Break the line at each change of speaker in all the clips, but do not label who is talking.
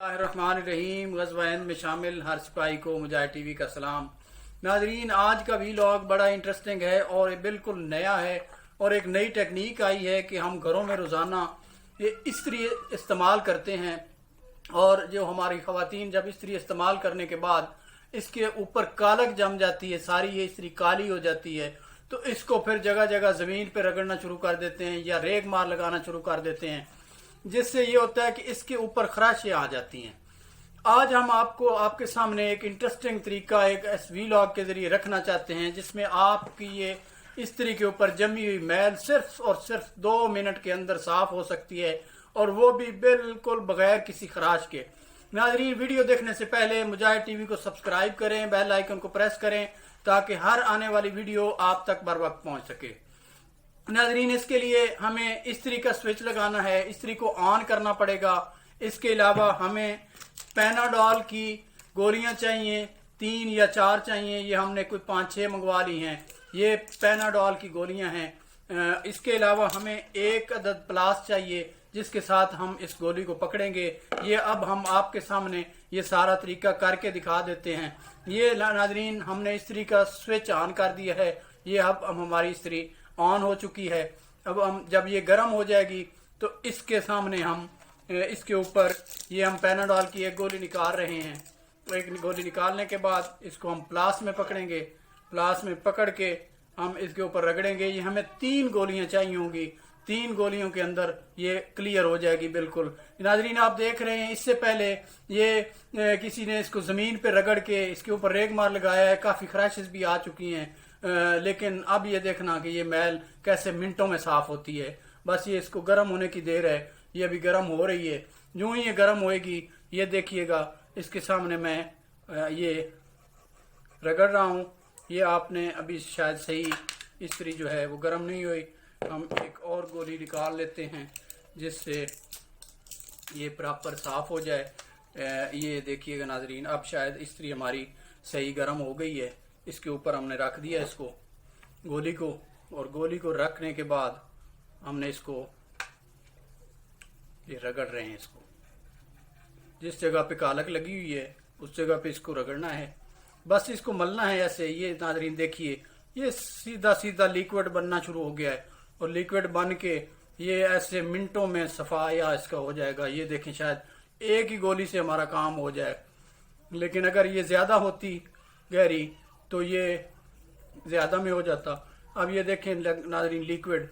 रहीम ग़ज़वा हिंद में शामिल हर सिपाही को मुजाहिद टीवी का सलाम। नाजरीन, आज का वीलॉग बड़ा इंटरेस्टिंग है और बिल्कुल नया है और एक नई टेक्निक आई है कि हम घरों में रोज़ाना ये इस्त्री इस्तेमाल करते हैं। और जो हमारी ख़वातीन जब इस्त्री इस्तेमाल करने के बाद इसके ऊपर कालक जम जाती है, सारी ये इस्त्री काली हो जाती है, तो इसको फिर जगह जगह ज़मीन पर रगड़ना शुरू कर देते हैं या रेग मार लगाना शुरू कर देते हैं, जिससे ये होता है कि इसके ऊपर खराशें आ जाती हैं। आज हम आपको आपके सामने एक इंटरेस्टिंग तरीका एक इस वीलॉग के जरिए रखना चाहते हैं, जिसमें आपकी ये इस्त्री के ऊपर जमी हुई मैल सिर्फ और सिर्फ 2 मिनट के अंदर साफ हो सकती है, और वो भी बिल्कुल बगैर किसी खराश के। नाजरीन, वीडियो देखने से पहले मुजाहिद टीवी को सब्सक्राइब करें, बेल आइकन को प्रेस करें ताकि हर आने वाली वीडियो आप तक बर वक्त पहुंच सके। नाजरीन, इसके लिए हमें इस्त्री का स्विच लगाना है, इस्त्री को ऑन करना पड़ेगा। इसके अलावा हमें पैनाडॉल की गोलियां चाहिए, 3 या 4 चाहिए। ये हमने कोई 5-6 मंगवा ली हैं। ये पैनाडॉल की गोलियां हैं। इसके अलावा हमें 1 अदद प्लास चाहिए जिसके साथ हम इस गोली को पकड़ेंगे। ये अब हम आपके सामने ये सारा तरीका करके दिखा देते हैं। ये नाजरीन, हमने इस्त्री का स्विच ऑन कर दिया है। ये अब हमारी इस्त्री ऑन हो चुकी है। अब हम जब ये गर्म हो जाएगी तो इसके सामने हम इसके ऊपर ये हम पैनाडॉल की एक गोली निकाल रहे हैं। एक गोली निकालने के बाद इसको हम प्लास में पकड़ेंगे। प्लास में पकड़ के हम इसके ऊपर रगड़ेंगे। ये हमें 3 गोलियां चाहिए होंगी। 3 गोलियों के अंदर ये क्लियर हो जाएगी बिल्कुल। नाजरीन, आप देख रहे हैं इससे पहले ये किसी ने इसको ज़मीन पे रगड़ के इसके ऊपर रेग मार लगाया है। काफ़ी ख़राशेस भी आ चुकी हैं, लेकिन अब ये देखना कि ये मैल कैसे मिनटों में साफ होती है। बस ये इसको गर्म होने की देर है। ये अभी गर्म हो रही है। यूं ही ये गर्म होएगी, ये देखिएगा इसके सामने मैं ये रगड़ रहा हूँ। ये आपने अभी शायद सही इस्त्री जो है वो गर्म नहीं हुई। हम एक और गोली निकाल लेते हैं जिससे ये प्रॉपर साफ हो जाए। ये देखिएगा नाजरीन, अब शायद इस्त्री हमारी सही गर्म हो गई है। इसके ऊपर हमने रख दिया इसको गोली को, और गोली को रखने के बाद हमने इसको ये रगड़ रहे हैं। इसको जिस जगह पे कालक लगी हुई है उस जगह पे इसको रगड़ना है। बस इसको मलना है ऐसे। ये नाजरीन देखिए, ये सीधा सीधा लिक्विड बनना शुरू हो गया है, और लिक्विड बन के ये ऐसे मिनटों में सफाया इसका हो जाएगा। ये देखें, शायद एक ही गोली से हमारा काम हो जाए, लेकिन अगर ये ज्यादा होती गहरी तो ये ज्यादा में हो जाता। अब ये देखें नाजरीन, लिक्विड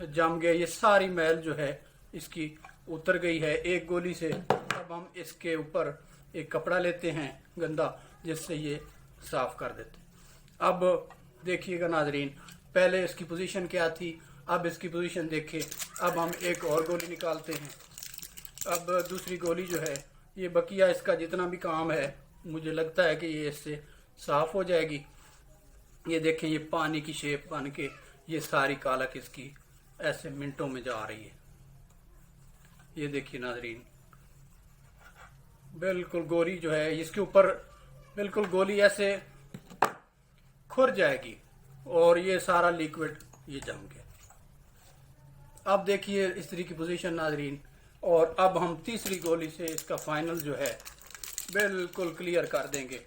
जम गया। ये सारी मैल जो है इसकी उतर गई है एक गोली से। अब हम इसके ऊपर एक कपड़ा लेते हैं गंदा, जिससे ये साफ कर देते हैं। अब देखिएगा नाजरीन, पहले इसकी पोजीशन क्या थी, अब इसकी पोजीशन देखें। अब हम एक और गोली निकालते हैं। अब दूसरी गोली जो है, ये बकिया इसका जितना भी काम है, मुझे लगता है कि ये इससे साफ हो जाएगी। ये देखें, ये पानी की शेप बन के ये सारी कालक इसकी ऐसे मिनटों में जा रही है। ये देखिए नाजरीन, बिल्कुल गोली जो है इसके ऊपर बिल्कुल गोली ऐसे खुर जाएगी, और ये सारा लिक्विड ये जम गया। अब देखिए इस्त्री की पोजीशन नाजरीन, और अब हम तीसरी गोली से इसका फाइनल जो है बिल्कुल क्लियर कर देंगे।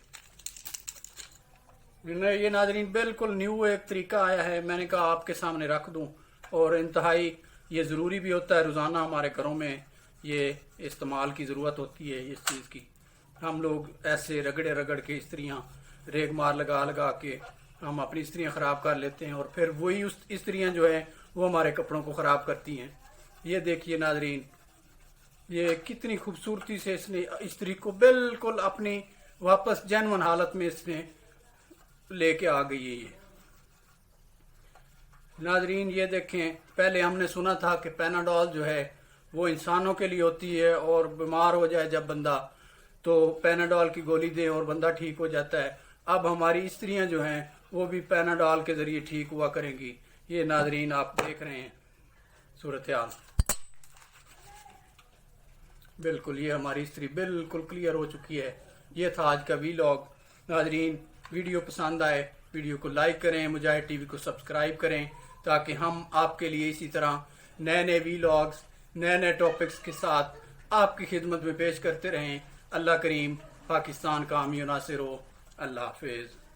ये नाजरीन बिल्कुल न्यू एक तरीका आया है, मैंने कहा आपके सामने रख दूं, और इंतहाई ये ज़रूरी भी होता है। रोज़ाना हमारे घरों में ये इस्तेमाल की ज़रूरत होती है इस चीज़ की। हम लोग ऐसे रगड़े रगड़ के इस्त्रियाँ रेग मार लगा लगा के हम अपनी इस्त्रियाँ ख़राब कर लेते हैं, और फिर वही उस इस्त्रियाँ जो हैं वो हमारे कपड़ों को ख़राब करती हैं। ये देखिए नाजरीन, ये कितनी खूबसूरती से इसने इस्त्री को बिल्कुल अपनी वापस जेन्युइन हालत में इसने लेके आ गई है। ये नाजरीन, ये देखें, पहले हमने सुना था कि पैनाडॉल जो है वो इंसानों के लिए होती है, और बीमार हो जाए जब बंदा तो पैनाडॉल की गोली दें और बंदा ठीक हो जाता है। अब हमारी इस्त्रियां जो हैं वो भी पैनाडॉल के जरिए ठीक हुआ करेंगी। ये नाजरीन आप देख रहे हैं सूरत हाल, बिल्कुल ये हमारी इस्त्री बिल्कुल क्लियर हो चुकी है। ये था आज का वीलॉग। नाजरीन, वीडियो पसंद आए वीडियो को लाइक करें, मुजाहिद टीवी को सब्सक्राइब करें, ताकि हम आपके लिए इसी तरह नए नए वीलॉग्स नए नए टॉपिक्स के साथ آپ کی خدمت میں پیش کرتے رہیں۔ اللہ کریم پاکستان کا حامی و ناصر ہو۔ اللہ حافظ۔